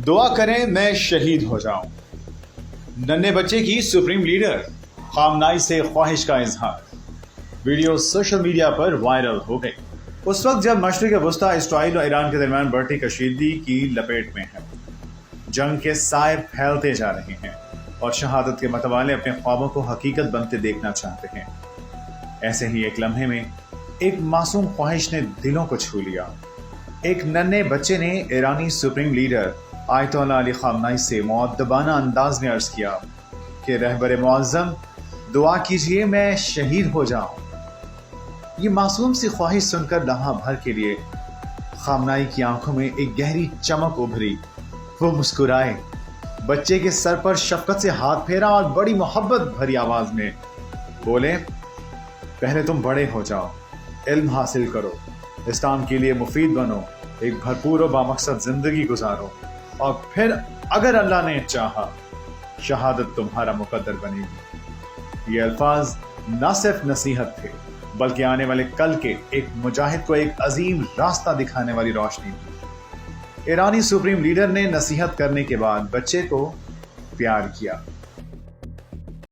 दुआ करें मैं शहीद हो जाऊं। नन्हे बच्चे की सुप्रीम लीडर खामनाई से ख्वाहिश का इजहार। वीडियो सोशल मीडिया पर वायरल हो गई उस वक्त जब मशरिक वस्ता इसराइल और ईरान के दरमियान बढ़ती कशीदगी की लपेट में है। जंग के साए फैलते जा रहे हैं और शहादत के मतवाले अपने ख्वाबों को हकीकत बनते देखना चाहते हैं। ऐसे ही एक लम्हे में एक मासूम ख्वाहिश ने दिलों को छू लिया। एक नन्हे बच्चे ने ईरानी supreme leader Ayatollah Ali Khamenei से मुअद्दबाना अंदाज में अर्ज किया कि रहबर मुअज़्ज़म दुआ कीजिए मैं शहीद हो जाऊं। ये मासूम सी ख्वाहिश सुनकर लम्हा भर के लिए खामनाई की आंखों में एक गहरी चमक उभरी। वो मुस्कुराए, बच्चे के सर पर शफकत से हाथ फेरा और बड़ी मोहब्बत भरी आवाज में बोले, पहले तुम बड़े हो जाओ, इल्म हासिल करो, इस्लाम के लिए मुफीद बनो, एक भरपूर और बामकसद जिंदगी गुजारो और फिर अगर अल्लाह ने चाहा शहादत तुम्हारा मुकद्दर बनेगी। ये अल्फाज न सिर्फ नसीहत थे बल्कि आने वाले कल के एक मुजाहिद को एक अजीम रास्ता दिखाने वाली रोशनी थी। ईरानी सुप्रीम लीडर ने नसीहत करने के बाद बच्चे को प्यार किया।